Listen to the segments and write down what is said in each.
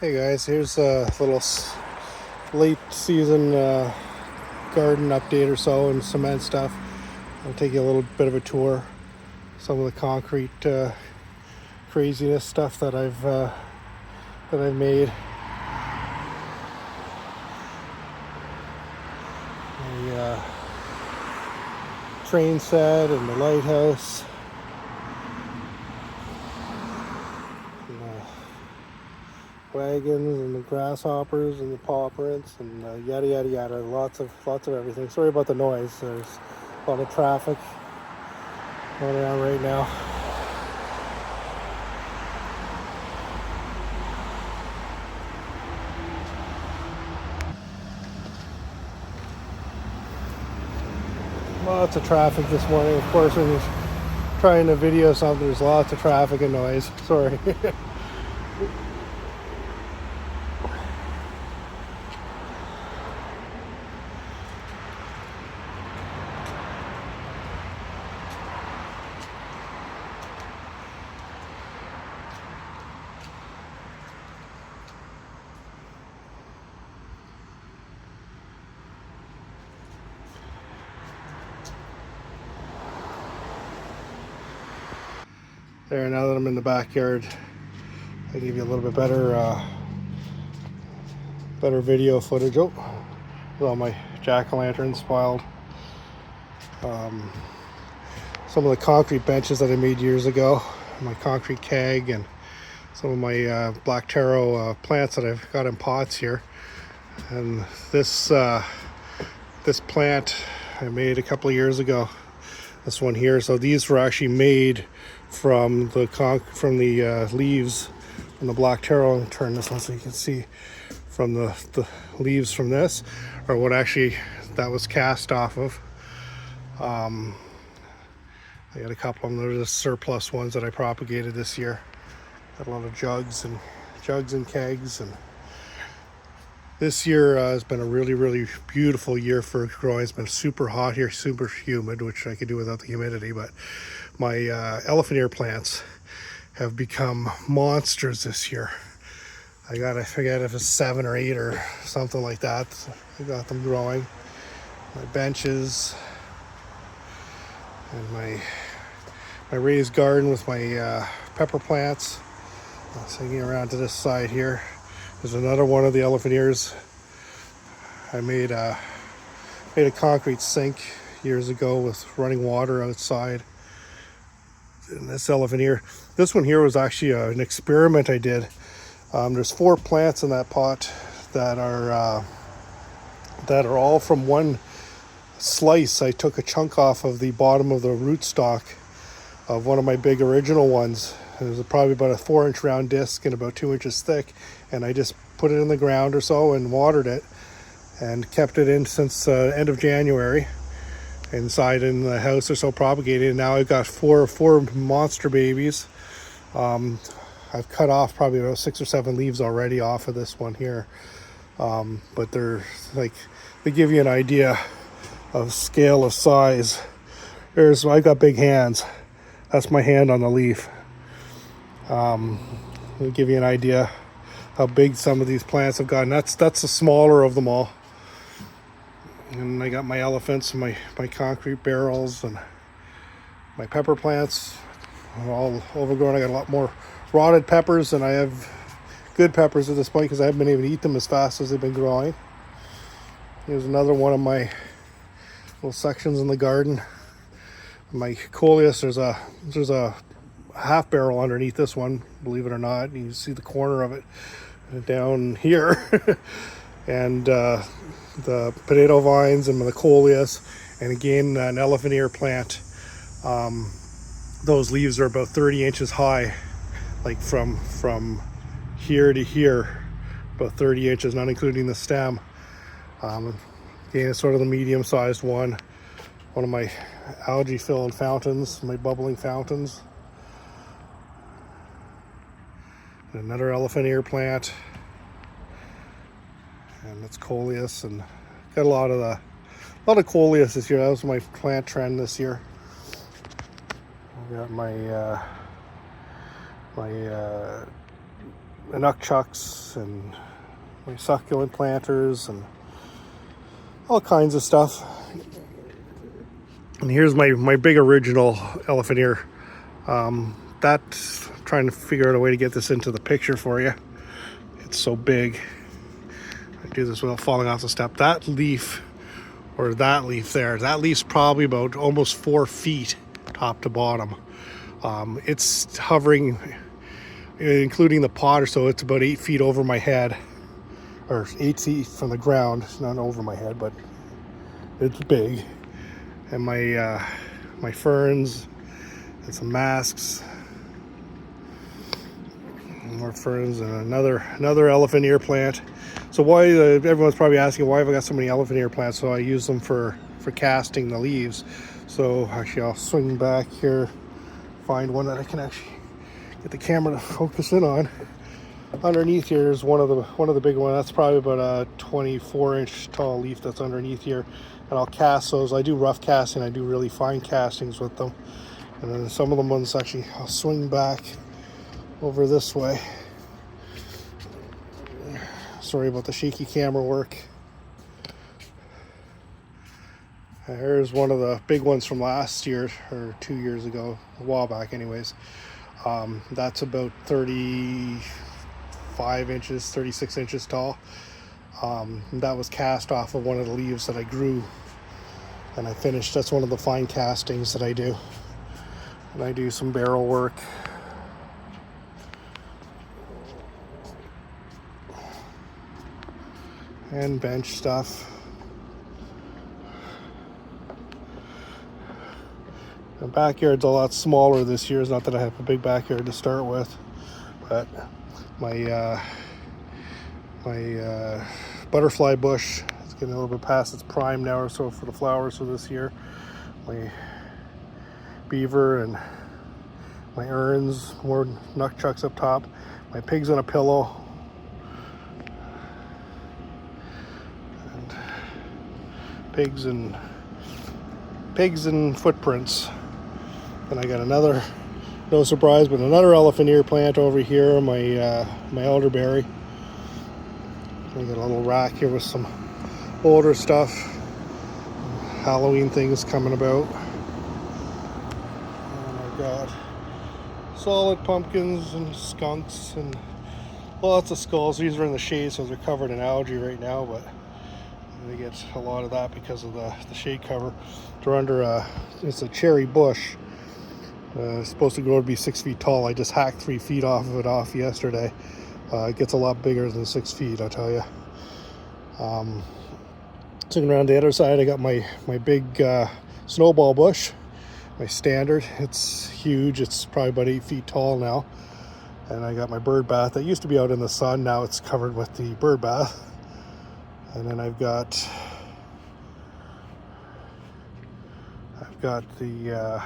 Hey guys, here's a little late season garden update or so and cement stuff. I'll take you a little bit of a tour. Some of the concrete craziness stuff that I've made. The train set and the lighthouse. And the wagons and the grasshoppers and the paw prints and yada yada yada. Lots of everything. Sorry about the noise. There's a lot of traffic going around right now. Lots of traffic this morning. Of course, when you're trying to video something, there's lots of traffic and noise. Sorry. There, now that I'm in the backyard, I give you a little bit better video footage. Oh, with all my jack-o'-lanterns piled. Some of the concrete benches that I made years ago, my concrete keg, and some of my black taro plants that I've got in pots here. And this plant I made a couple of years ago. This one here. So these were actually made from the leaves from the black taro. I'll turn this on so you can see from the leaves from this, or what actually that was cast off of. I got a couple of them. They're the surplus ones that I propagated this year. Got a lot of jugs and kegs, and this year has been a really beautiful year for growing. It's been super hot here, super humid, which I could do without the humidity, but my elephant ear plants have become monsters this year. I forget if it's 7 or 8 or something like that. I got them growing. My benches and my raised garden with my pepper plants. I'm swinging around to this side here. There's another one of the elephant ears. I made a concrete sink years ago with running water outside. And this elephant ear, this one here was actually an experiment I did. There's 4 plants in that pot that are all from one slice. I took a chunk off of the bottom of the rootstock of one of my big original ones. It was probably about a 4-inch round disc and about 2 inches thick, and I just put it in the ground or so and watered it and kept it in since end of January inside in the house or so, propagated. And now I've got four monster babies. I've cut off probably about 6 or 7 leaves already off of this one here, but they're like, they give you an idea of scale of size. I've got big hands. That's my hand on the leaf. It'll give you an idea how big some of these plants have gotten. That's the smaller of them all. And I got my elephants and my concrete barrels and my pepper plants all overgrown. I got a lot more rotted peppers than I have good peppers at this point because I haven't been able to eat them as fast as they've been growing. Here's another one of my little sections in the garden. My coleus, there's a half barrel underneath this one, believe it or not. You can see the corner of it down here. And the potato vines and the coleus, and again an elephant ear plant. Those leaves are about 30 inches high, like from here to here, about 30 inches, not including the stem. Again, it's sort of the medium-sized one. One of my algae-filled fountains, my bubbling fountains. And another elephant ear plant. And that's coleus, and got a lot of coleus this year. That was my plant trend this year. I got my nunchucks and my succulent planters and all kinds of stuff. And here's my big original elephant ear. That's trying to figure out a way to get this into the picture for you. It's so big. I do this without falling off the step. That leaf, or that leaf there, that leaf's probably about almost 4 feet top to bottom. It's hovering, including the pot or so, it's about 8 feet over my head, or 8 feet from the ground. It's not over my head, but it's big. And my ferns and some masks, more ferns, and another elephant ear plant. So why everyone's probably asking, why have I got so many elephant ear plants? So I use them for casting the leaves. So actually I'll swing back here, find one that I can actually get the camera to focus in on. Underneath here is one of the big ones. That's probably about a 24-inch tall leaf that's underneath here. And I'll cast those. I do rough casting. I do really fine castings with them. And then some of the ones actually, I'll swing back over this way. Sorry about the shaky camera work. Here's one of the big ones from last year, or 2 years ago, a while back anyways. That's about 35 inches, 36 inches tall. That was cast off of one of the leaves that I grew and I finished. That's one of the fine castings that I do. And I do some barrel work. And bench stuff. The backyard's a lot smaller this year. It's not that I have a big backyard to start with, but my butterfly bush is getting a little bit past its prime now or so for the flowers for this year. My beaver and my urns, more nunchucks up top. My pigs on a pillow. And pigs and footprints. And I got another, no surprise, but another elephant ear plant over here, my elderberry. I got a little rack here with some older stuff, Halloween things coming about. And I've got solid pumpkins and skunks and lots of skulls. These are in the shade, so they're covered in algae right now, but they get a lot of that because of the shade cover. They're under it's a cherry bush. It's supposed to grow to be 6 feet tall. I just hacked 3 feet off of it yesterday. It gets a lot bigger than 6 feet, I'll tell you. Looking around the other side, I got my big snowball bush, my standard. It's huge. It's probably about 8 feet tall now. And I got my bird bath that used to be out in the sun. Now it's covered with the bird bath. And then I've got the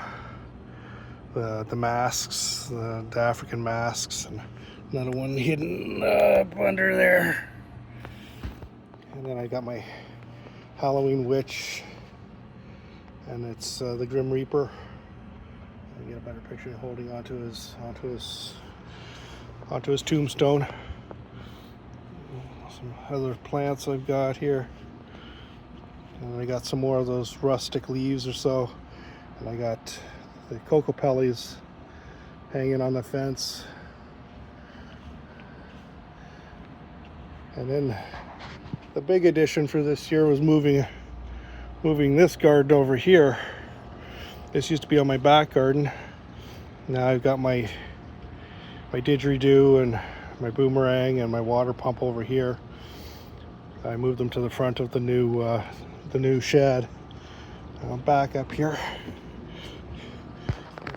masks, the African masks, and another one hidden up under there. And then I got my Halloween witch, and it's the Grim Reaper. I get a better picture holding onto his tombstone. Some other plants I've got here, and I got some more of those rustic leaves or so, and I got the Cocopellis hanging on the fence. And then the big addition for this year was moving this garden over here. This used to be on my back garden. Now I've got my didgeridoo and my boomerang and my water pump over here. I moved them to the front of the new shed. I'll back up here.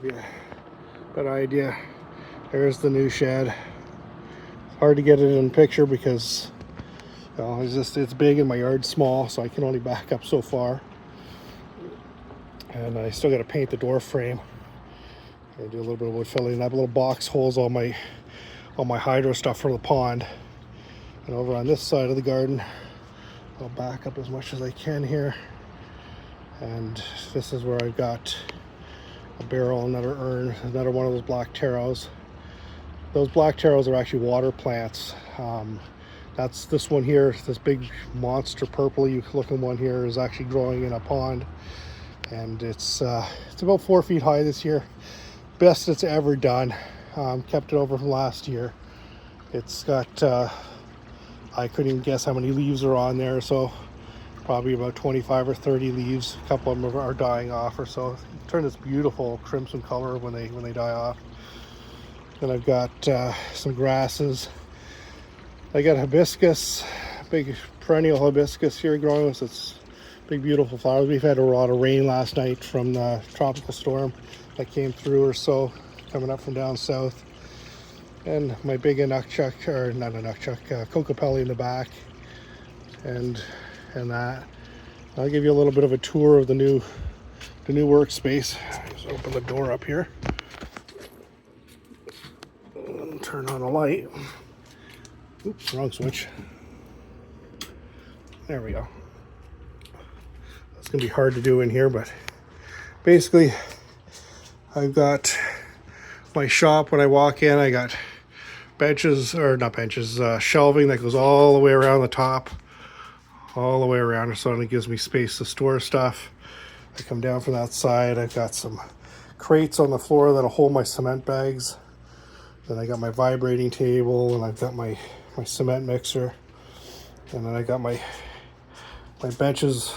Give you a better idea. There's the new shed. Hard to get it in picture because it's big and my yard's small, so I can only back up so far. And I still got to paint the door frame. I do a little bit of wood filling. I have little box holes on my hydro stuff for the pond. And over on this side of the garden, I'll back up as much as I can here. And this is where I've got a barrel, another urn, another one of those black taros. Those black taros are actually water plants. That's this one here, this big monster purpley looking one here is actually growing in a pond, and it's about 4 feet high this year. Best it's ever done. Kept it over from last year. It's got I couldn't even guess how many leaves are on there, so probably about 25 or 30 leaves. A couple of them are dying off or so. Turn this beautiful crimson color when they die off. Then I've got some grasses. I got hibiscus, big perennial hibiscus here growing. So it's big beautiful flowers. We've had a lot of rain last night from the tropical storm that came through or so, coming up from down south. And my big Inukchuk, or not Inukchuk, Kokopelli in the back, and that. I'll give you a little bit of a tour of the new workspace. Just open the door up here and turn on the light. Oops, wrong switch. There we go. It's gonna be hard to do in here, but basically I've got my shop. When I walk in, I got benches, or not benches, shelving that goes all the way around the top, all the way around, so it gives me space to store stuff. I come down from that side, I've got some crates on the floor that'll hold my cement bags. Then I got my vibrating table, and I've got my cement mixer, and then I got my benches.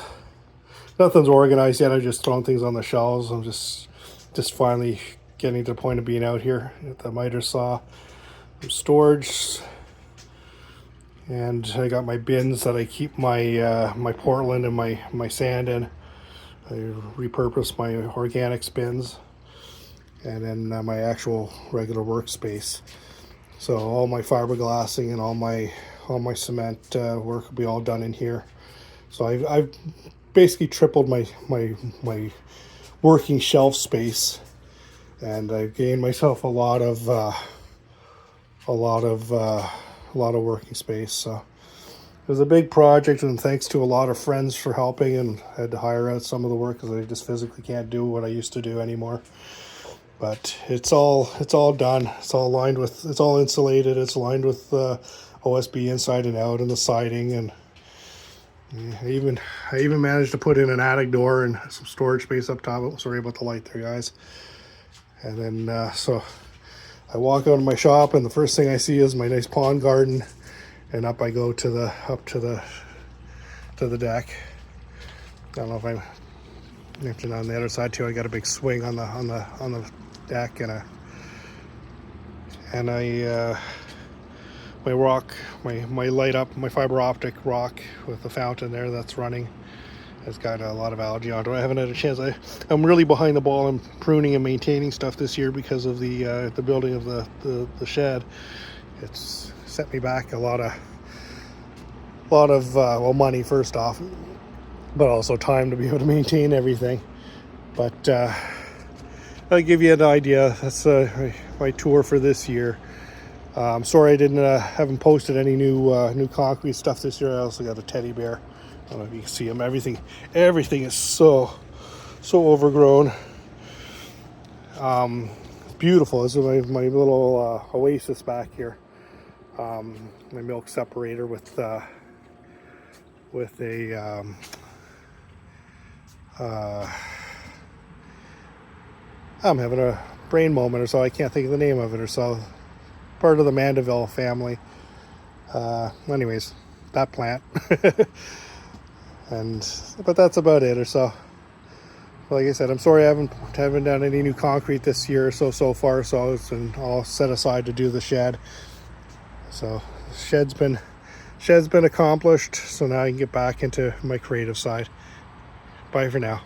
Nothing's organized yet. I'm just throwing things on the shelves. I'm just finally getting to the point of being out here at the miter saw. Some storage, and I got my bins that I keep my my Portland and my sand in. I repurpose my organics bins, and then my actual regular workspace. So all my fiberglassing and all my cement work will be all done in here. So I've basically tripled my working shelf space, and I've gained myself a lot of working space. So it was a big project, and thanks to a lot of friends for helping, and I had to hire out some of the work because I just physically can't do what I used to do anymore. But it's all done. It's all lined with, it's all insulated. It's lined with OSB inside and out, and the siding, and I even managed to put in an attic door and some storage space up top. Oh, sorry about the light there, guys. And then so I walk out of my shop, and the first thing I see is my nice pond garden, and up I go to the deck. I don't know if I'm mentioned on the other side too. I got a big swing on the deck, and my rock, my light up, my fiber optic rock with the fountain there that's running, has got a lot of algae onto it. I haven't had a chance. I'm really behind the ball in pruning and maintaining stuff this year because of the building of the shed. It's set me back a lot of well, money first off, but also time to be able to maintain everything. But I'll give you an idea. That's my tour for this year. I'm sorry I haven't posted any new concrete stuff this year. I also got a teddy bear. I don't know if you can see him. Everything is so overgrown. Beautiful. This is my little oasis back here. My milk separator with a I'm having a brain moment or so. I can't think of the name of it or so. Part of the Mandeville family. Anyways, that plant. But that's about it or so. Like I said, I'm sorry I haven't done any new concrete this year so far. So it's been all set aside to do the shed. So the shed's been accomplished. So now I can get back into my creative side. Bye for now.